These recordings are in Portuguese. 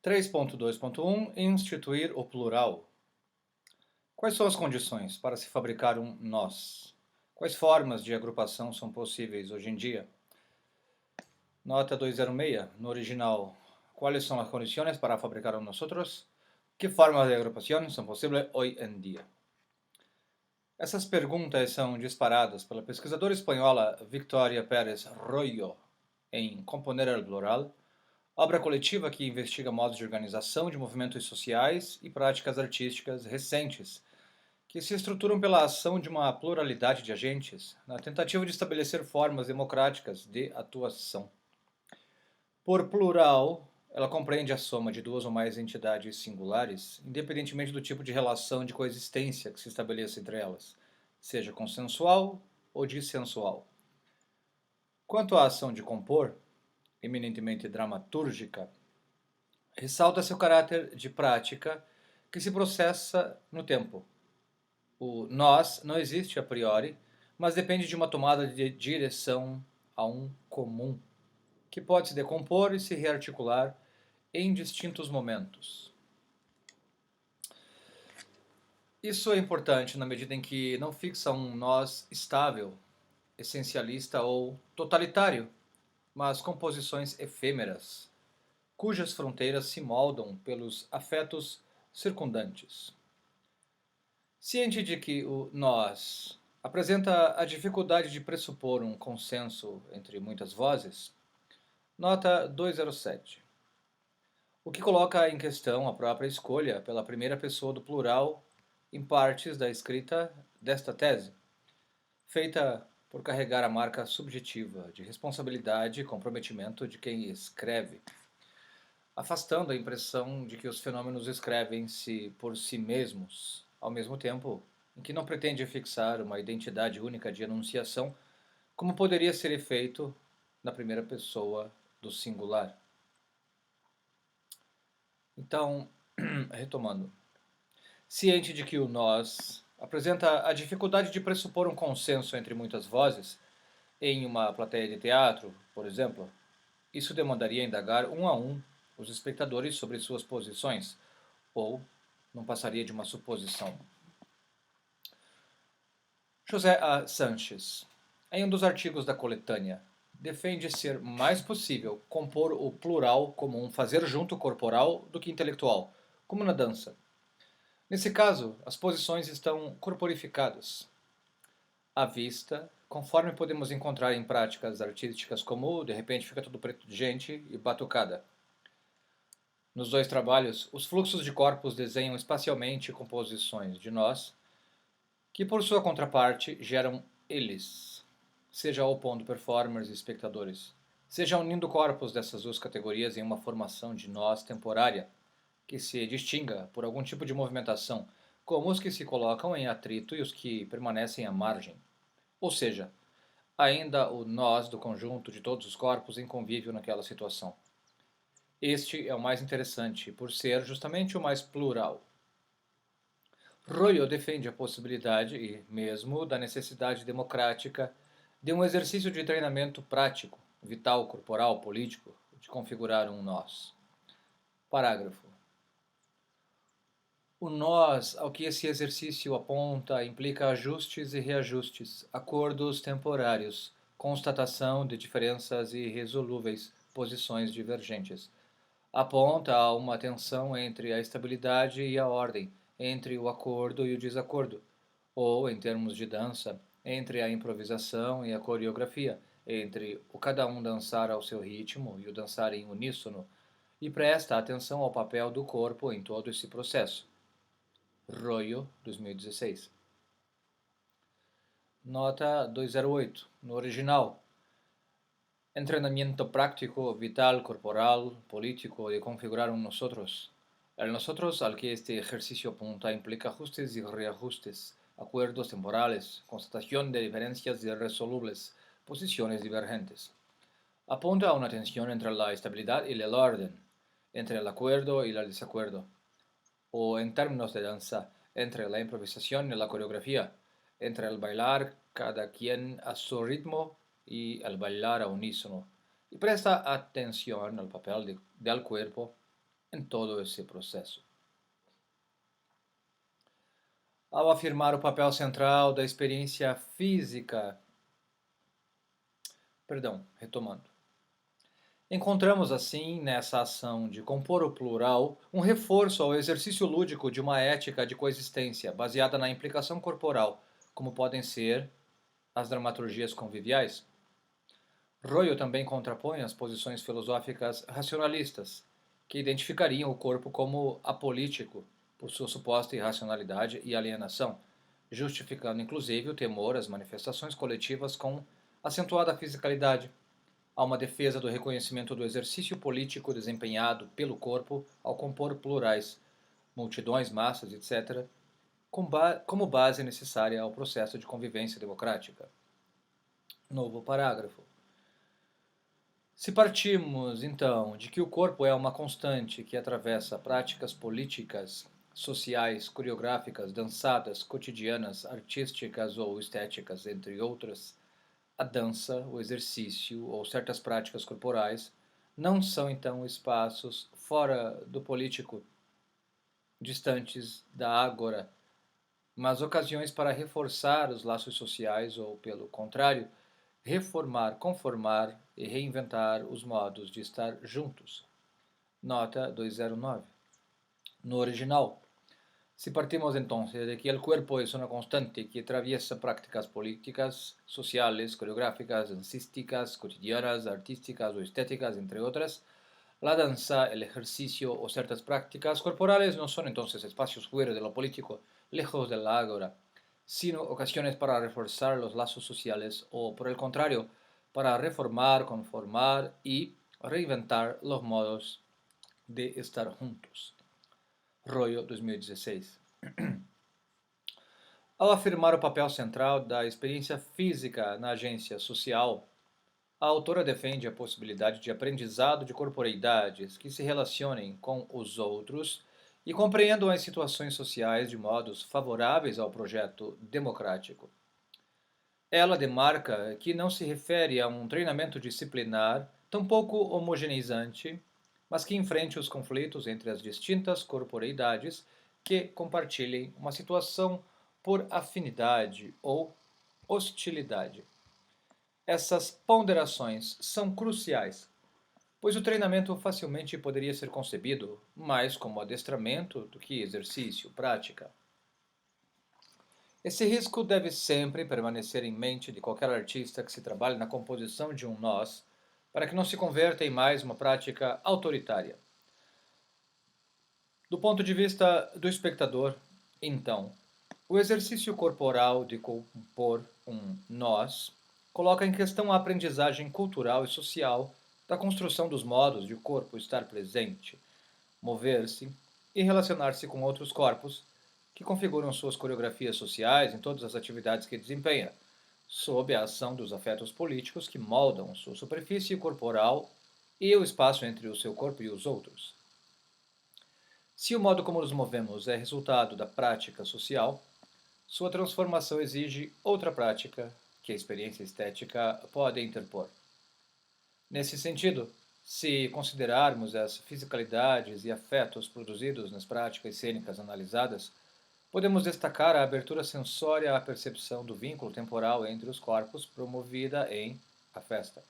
3.2.1 Instituir o plural. Quais são as condições para se fabricar um nós? Quais formas de agrupação são possíveis hoje em dia? Nota 206, no original. ¿Cuáles son las condiciones para fabricar un nosotros? ¿Qué formas de agrupación son posibles hoy en día? Essas perguntas são disparadas pela pesquisadora espanhola Victoria Pérez Royo em Componer el Plural, obra coletiva que investiga modos de organização de movimentos sociais e práticas artísticas recentes, que se estruturam pela ação de uma pluralidade de agentes, na tentativa de estabelecer formas democráticas de atuação. Por plural, ela compreende a soma de duas ou mais entidades singulares, independentemente do tipo de relação de coexistência que se estabeleça entre elas, seja consensual ou dissensual. Quanto à ação de compor, eminentemente dramatúrgica, ressalta seu caráter de prática que se processa no tempo. O nós não existe a priori, mas depende de uma tomada de direção a um comum, que pode se decompor e se rearticular em distintos momentos. Isso é importante na medida em que não fixa um nós estável, essencialista ou totalitário, mas composições efêmeras, cujas fronteiras se moldam pelos afetos circundantes. Ciente de que o nós apresenta a dificuldade de pressupor um consenso entre muitas vozes, nota 207. O que coloca em questão a própria escolha pela primeira pessoa do plural em partes da escrita desta tese, feita por carregar a marca subjetiva de responsabilidade e comprometimento de quem escreve, afastando a impressão de que os fenômenos escrevem-se por si mesmos, ao mesmo tempo em que não pretende fixar uma identidade única de enunciação, como poderia ser feito na primeira pessoa do singular. Então, retomando, ciente de que o nós apresenta a dificuldade de pressupor um consenso entre muitas vozes, em uma plateia de teatro, por exemplo, isso demandaria indagar um a um os espectadores sobre suas posições, ou não passaria de uma suposição. José A. Sanches, em um dos artigos da coletânea, defende ser mais possível compor o plural como um fazer junto corporal do que intelectual, como na dança. Nesse caso, as posições estão corporificadas, à vista, conforme podemos encontrar em práticas artísticas como de repente fica tudo preto de gente e batucada. Nos dois trabalhos, os fluxos de corpos desenham espacialmente composições de nós, que por sua contraparte geram eles, seja opondo performers e espectadores, seja unindo corpos dessas duas categorias em uma formação de nós temporária, que se distinga por algum tipo de movimentação, como os que se colocam em atrito e os que permanecem à margem. Ou seja, ainda o nós do conjunto de todos os corpos em convívio naquela situação. Este é o mais interessante, por ser justamente o mais plural. Royo defende a possibilidade e mesmo da necessidade democrática de um exercício de treinamento prático, vital, corporal, político, de configurar um nós. Parágrafo. O nós ao que esse exercício aponta implica ajustes e reajustes, acordos temporários, constatação de diferenças irresolúveis, posições divergentes. Aponta a uma tensão entre a estabilidade e a ordem, entre o acordo e o desacordo, ou, em termos de dança, entre a improvisação e a coreografia, entre o cada um dançar ao seu ritmo e o dançar em uníssono, e presta atenção ao papel do corpo em todo esse processo. Royo, 2016. Nota 208, no original. Entrenamiento práctico, vital, corporal, político de configurar un nosotros. El nosotros al que este ejercicio apunta implica ajustes y reajustes, acuerdos temporales, constatación de diferencias irresolubles, posiciones divergentes. Apunta a una tensión entre la estabilidad y el orden, entre el acuerdo y el desacuerdo, o en términos de danza, entre la improvisación y la coreografía, entre el bailar cada quien a su ritmo y el bailar a unísono, y presta atención al papel del cuerpo em todo esse processo. Ao afirmar o papel central da experiência física, retomando. Encontramos, assim, nessa ação de compor o plural, um reforço ao exercício lúdico de uma ética de coexistência baseada na implicação corporal, como podem ser as dramaturgias conviviais. Royo também contrapõe as posições filosóficas racionalistas, que identificariam o corpo como apolítico por sua suposta irracionalidade e alienação, justificando inclusive o temor às manifestações coletivas com acentuada fisicalidade. Há uma defesa do reconhecimento do exercício político desempenhado pelo corpo ao compor plurais, multidões, massas, etc., como base necessária ao processo de convivência democrática. Novo parágrafo. Se partimos, então, de que o corpo é uma constante que atravessa práticas políticas, sociais, coreográficas, dançadas, cotidianas, artísticas ou estéticas, entre outras, a dança, o exercício ou certas práticas corporais não são, então, espaços fora do político, distantes da ágora, mas ocasiões para reforçar os laços sociais ou, pelo contrário, reformar, conformar e reinventar os modos de estar juntos. Nota 209. No original, si partimos entonces de que el cuerpo es una constante que atraviesa prácticas políticas, sociales, coreográficas, dancísticas, cotidianas, artísticas o estéticas, entre otras, la danza, el ejercicio o ciertas prácticas corporales no son entonces espacios fuera de lo político, lejos de la ágora, sino ocasiones para reforzar los lazos sociales o, por el contrario, para reformar, conformar y reinventar los modos de estar juntos. Royo, 2016. Ao afirmar o papel central da experiência física na agência social, a autora defende a possibilidade de aprendizado de corporeidades que se relacionem com os outros e compreendam as situações sociais de modos favoráveis ao projeto democrático. Ela demarca que não se refere a um treinamento disciplinar, tampouco homogeneizante, mas que enfrente os conflitos entre as distintas corporeidades que compartilhem uma situação por afinidade ou hostilidade. Essas ponderações são cruciais, pois o treinamento facilmente poderia ser concebido mais como adestramento do que exercício, prática. Esse risco deve sempre permanecer em mente de qualquer artista que se trabalhe na composição de um nós, para que não se converta em mais uma prática autoritária. Do ponto de vista do espectador, então, o exercício corporal de compor um nós coloca em questão a aprendizagem cultural e social da construção dos modos de o corpo estar presente, mover-se e relacionar-se com outros corpos que configuram suas coreografias sociais em todas as atividades que desempenha, sob a ação dos afetos políticos que moldam sua superfície corporal e o espaço entre o seu corpo e os outros. Se o modo como nos movemos é resultado da prática social, sua transformação exige outra prática que a experiência estética pode interpor. Nesse sentido, se considerarmos as fisicalidades e afetos produzidos nas práticas cênicas analisadas, podemos destacar a abertura sensória à percepção do vínculo temporal entre os corpos promovida em A Festa,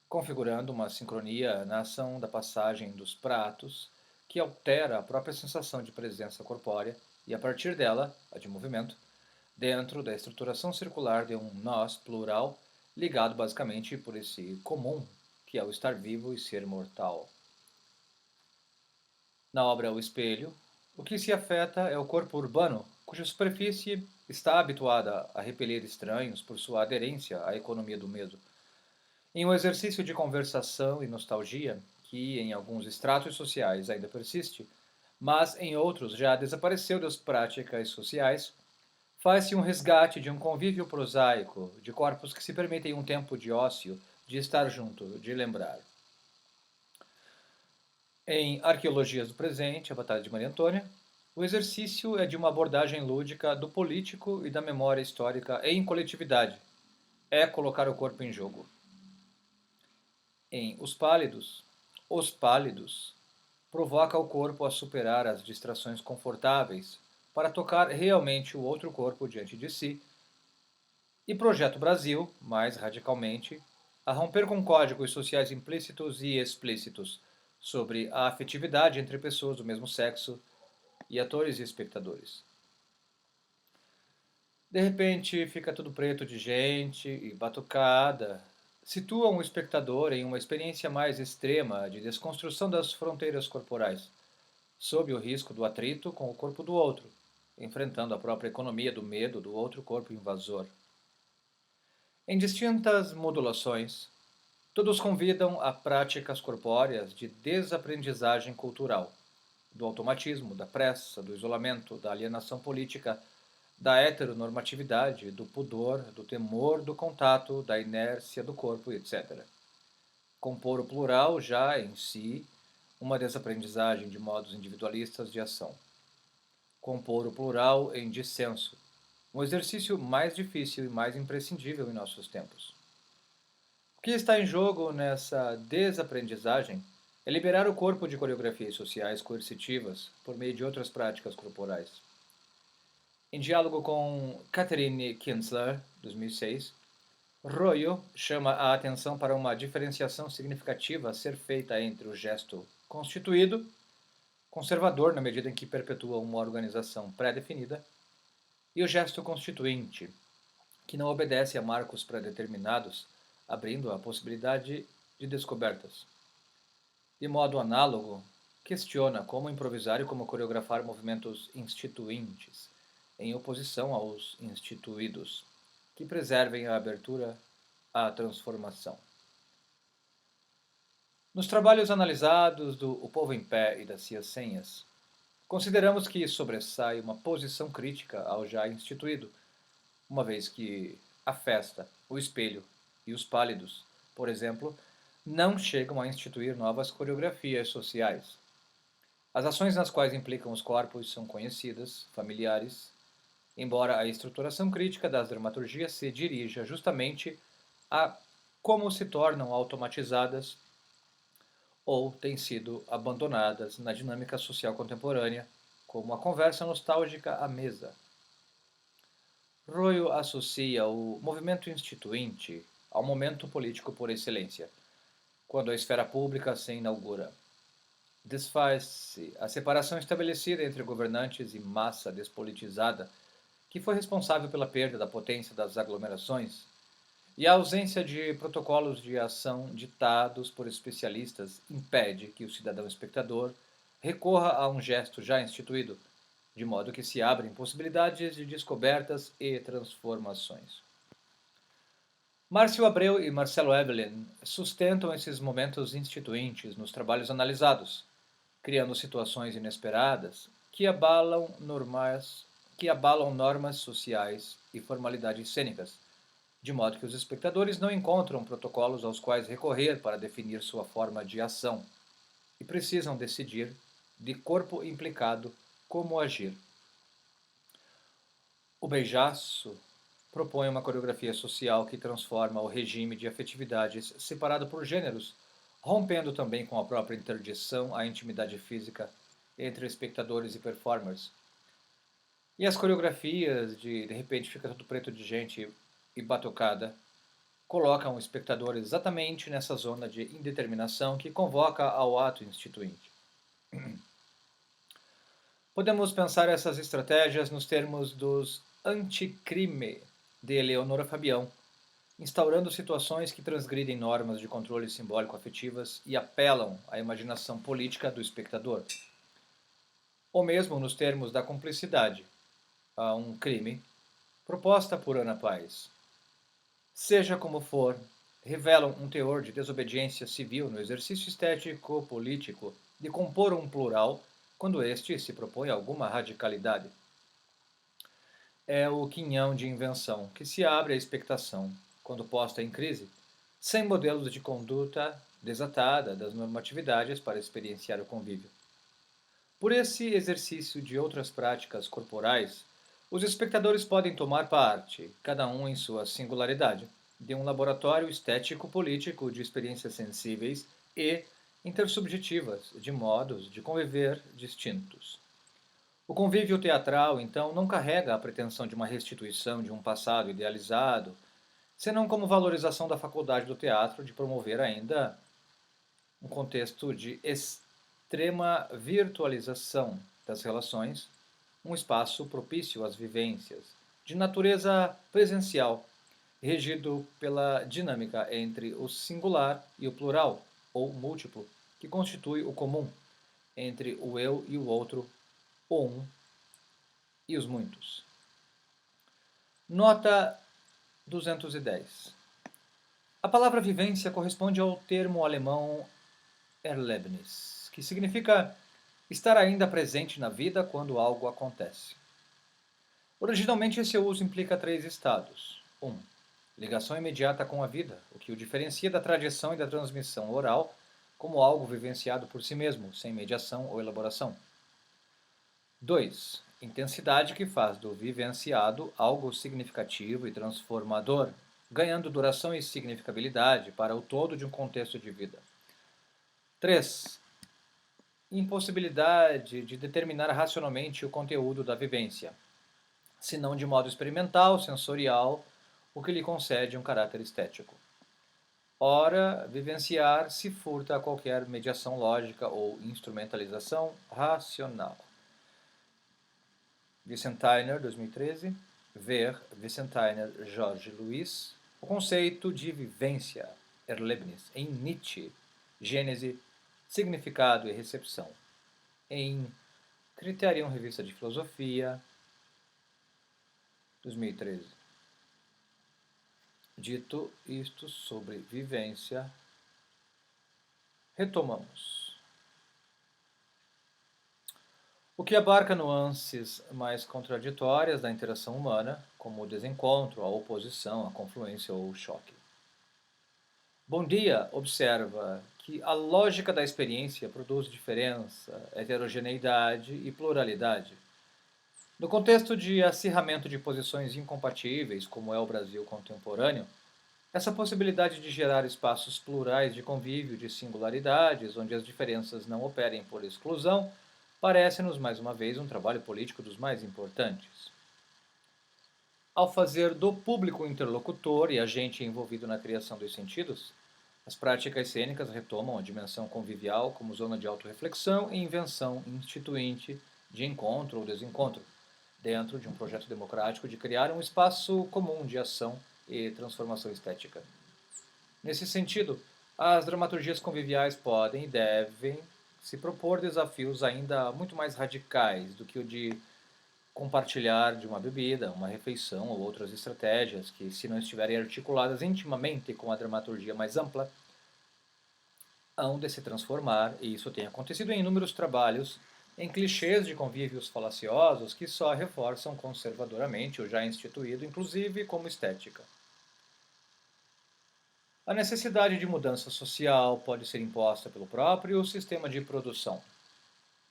configurando uma sincronia na ação da passagem dos pratos que altera a própria sensação de presença corpórea e, a partir dela, a de movimento, dentro da estruturação circular de um nós plural ligado basicamente por esse comum que é o estar vivo e ser mortal. Na obra O Espelho, o que se afeta é o corpo urbano, cuja superfície está habituada a repelir estranhos por sua aderência à economia do medo. Em um exercício de conversação e nostalgia, que em alguns estratos sociais ainda persiste, mas em outros já desapareceu das práticas sociais, faz-se um resgate de um convívio prosaico, de corpos que se permitem um tempo de ócio, de estar junto, de lembrar. Em Arqueologias do Presente, a Batalha de Maria Antônia, o exercício é de uma abordagem lúdica do político e da memória histórica em coletividade. É colocar o corpo em jogo. Em Os Pálidos, provoca o corpo a superar as distrações confortáveis para tocar realmente o outro corpo diante de si, e projeta o Brasil, mais radicalmente, a romper com códigos sociais implícitos e explícitos sobre a afetividade entre pessoas do mesmo sexo e atores e espectadores. De repente fica tudo preto de gente e batucada. Situam o espectador em uma experiência mais extrema de desconstrução das fronteiras corporais, sob o risco do atrito com o corpo do outro, enfrentando a própria economia do medo do outro corpo invasor. Em distintas modulações, todos convidam a práticas corpóreas de desaprendizagem cultural, do automatismo, da pressa, do isolamento, da alienação política, da heteronormatividade, do pudor, do temor do contato, da inércia do corpo, etc. Compor o plural já em si uma desaprendizagem de modos individualistas de ação. Compor o plural em dissenso, um exercício mais difícil e mais imprescindível em nossos tempos. O que está em jogo nessa desaprendizagem é liberar o corpo de coreografias sociais coercitivas por meio de outras práticas corporais. Em diálogo com Catherine Kinsler, 2006, Royo chama a atenção para uma diferenciação significativa a ser feita entre o gesto constituído, conservador na medida em que perpetua uma organização pré-definida, e o gesto constituinte, que não obedece a marcos pré-determinados, abrindo a possibilidade de descobertas. De modo análogo, questiona como improvisar e como coreografar movimentos instituintes, em oposição aos instituídos, que preservem a abertura à transformação. Nos trabalhos analisados do O Povo em Pé e das Ciências, consideramos que sobressai uma posição crítica ao já instituído, uma vez que a festa, o espelho e os pálidos, por exemplo, não chegam a instituir novas coreografias sociais. As ações nas quais implicam os corpos são conhecidas, familiares, embora a estruturação crítica das dramaturgias se dirija justamente a como se tornam automatizadas ou têm sido abandonadas na dinâmica social contemporânea, como a conversa nostálgica à mesa. Royo associa o movimento instituinte ao momento político por excelência, quando a esfera pública se inaugura. Desfaz-se a separação estabelecida entre governantes e massa despolitizada, que foi responsável pela perda da potência das aglomerações, e a ausência de protocolos de ação ditados por especialistas impede que o cidadão espectador recorra a um gesto já instituído, de modo que se abrem possibilidades de descobertas e transformações. Márcio Abreu e Marcelo Evelyn sustentam esses momentos instituintes nos trabalhos analisados, criando situações inesperadas que abalam normas sociais e formalidades cênicas, de modo que os espectadores não encontram protocolos aos quais recorrer para definir sua forma de ação e precisam decidir, de corpo implicado, como agir. O Beijaço propõe uma coreografia social que transforma o regime de afetividades separado por gêneros, rompendo também com a própria interdição à intimidade física entre espectadores e performers. E as coreografias de repente fica tudo preto de gente e batucada colocam o espectador exatamente nessa zona de indeterminação que convoca ao ato instituinte. Podemos pensar essas estratégias nos termos dos anticrime de Eleonora Fabião, instaurando situações que transgridem normas de controle simbólico-afetivas e apelam à imaginação política do espectador. Ou mesmo nos termos da cumplicidade, a um crime, proposta por Ana Paes. Seja como for, revelam um teor de desobediência civil no exercício estético-político de compor um plural quando este se propõe a alguma radicalidade. É o quinhão de invenção que se abre à expectação, quando posta em crise, sem modelos de conduta desatada das normatividades para experienciar o convívio. Por esse exercício de outras práticas corporais, os espectadores podem tomar parte, cada um em sua singularidade, de um laboratório estético-político de experiências sensíveis e, intersubjetivas de modos de conviver distintos. O convívio teatral, então, não carrega a pretensão de uma restituição de um passado idealizado, senão como valorização da faculdade do teatro de promover ainda um contexto de extrema virtualização das relações, um espaço propício às vivências, de natureza presencial, regido pela dinâmica entre o singular e o plural, ou múltiplo, que constitui o comum, entre o eu e o outro, o um e os muitos. Nota 210. A palavra vivência corresponde ao termo alemão Erlebnis, que significa estar ainda presente na vida quando algo acontece. Originalmente, esse uso implica três estados. 1. Ligação imediata com a vida, o que o diferencia da tradição e da transmissão oral como algo vivenciado por si mesmo, sem mediação ou elaboração. 2. Intensidade que faz do vivenciado algo significativo e transformador, ganhando duração e significabilidade para o todo de um contexto de vida. 3. Impossibilidade de determinar racionalmente o conteúdo da vivência, senão de modo experimental, sensorial, o que lhe concede um caráter estético. Ora, vivenciar se furta a qualquer mediação lógica ou instrumentalização racional. Vicentainer, 2013. Ver, Vicentainer, Jorge Luiz. O conceito de vivência, Erlebnis, em Nietzsche, Gênese, Significado e Recepção. Em Criterion, Revista de Filosofia, 2013. Dito isto sobre vivência, retomamos. O que abarca nuances mais contraditórias da interação humana, como o desencontro, a oposição, a confluência ou o choque. Bom Dia observa que a lógica da experiência produz diferença, heterogeneidade e pluralidade. No contexto de acirramento de posições incompatíveis, como é o Brasil contemporâneo, essa possibilidade de gerar espaços plurais de convívio de singularidades, onde as diferenças não operem por exclusão, parece-nos mais uma vez um trabalho político dos mais importantes. Ao fazer do público interlocutor e agente envolvido na criação dos sentidos, as práticas cênicas retomam a dimensão convivial como zona de autorreflexão e invenção instituinte de encontro ou desencontro, dentro de um projeto democrático de criar um espaço comum de ação e transformação estética. Nesse sentido, as dramaturgias conviviais podem e devem se propor desafios ainda muito mais radicais do que o de compartilhar de uma bebida, uma refeição ou outras estratégias que, se não estiverem articuladas intimamente com a dramaturgia mais ampla, hão de se transformar, e isso tem acontecido em inúmeros trabalhos, em clichês de convívios falaciosos que só reforçam conservadoramente o já instituído, inclusive como estética. A necessidade de mudança social pode ser imposta pelo próprio sistema de produção,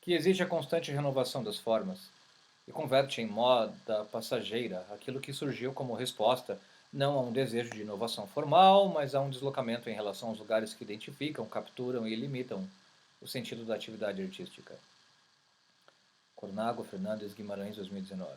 que exige a constante renovação das formas e converte em moda passageira aquilo que surgiu como resposta não a um desejo de inovação formal, mas a um deslocamento em relação aos lugares que identificam, capturam e limitam o sentido da atividade artística. Cornago Fernandes Guimarães, 2019.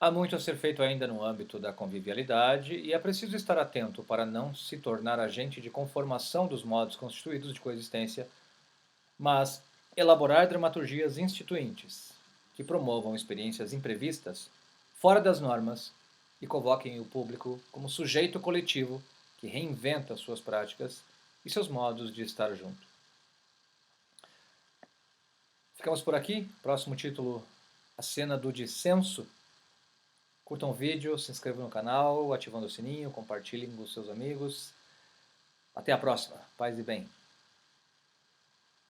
Há muito a ser feito ainda no âmbito da convivialidade e é preciso estar atento para não se tornar agente de conformação dos modos constituídos de coexistência, mas elaborar dramaturgias instituintes que promovam experiências imprevistas, fora das normas, e convoquem o público como sujeito coletivo que reinventa suas práticas e seus modos de estar junto. Ficamos por aqui. Próximo título, A Cena do Dissenso. Curtam o vídeo, se inscrevam no canal, ativando o sininho, compartilhem com seus amigos. Até a próxima. Paz e bem.